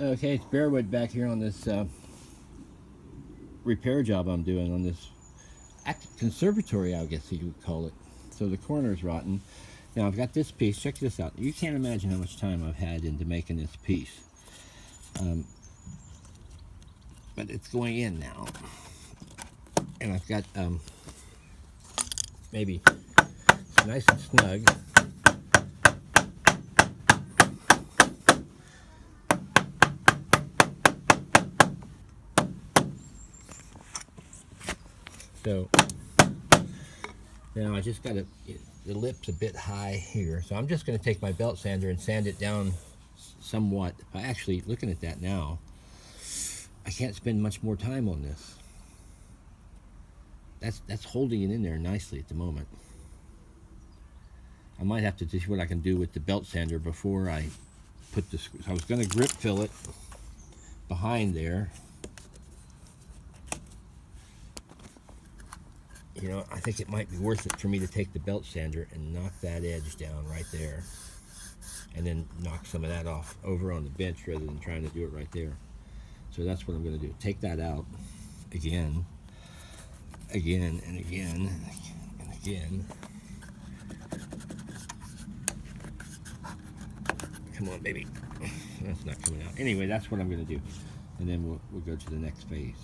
Okay, it's Bearwood back here on this repair job I'm doing on this conservatory, I guess you would call it. So the corner's rotten. Now I've got this piece. Check this out. You can't imagine how much time I've had into making this piece. But it's going in now. And I've got maybe it's nice and snug. So now I just got the lip's a bit high here. So I'm just going to take my belt sander and sand it down somewhat. Actually, looking at that now, I can't spend much more time on this. That's holding it in there nicely at the moment. I might have to see what I can do with the belt sander before I put the screws. I was going to grip fill it behind there. You know, I think it might be worth it for me to take the belt sander and knock that edge down right there, and then knock some of that off over on the bench rather than trying to do it right there. So that's what I'm going to do. Take that out again, again, and again, and again. Come on, baby. That's not coming out. Anyway, that's what I'm going to do. And then we'll go to the next phase.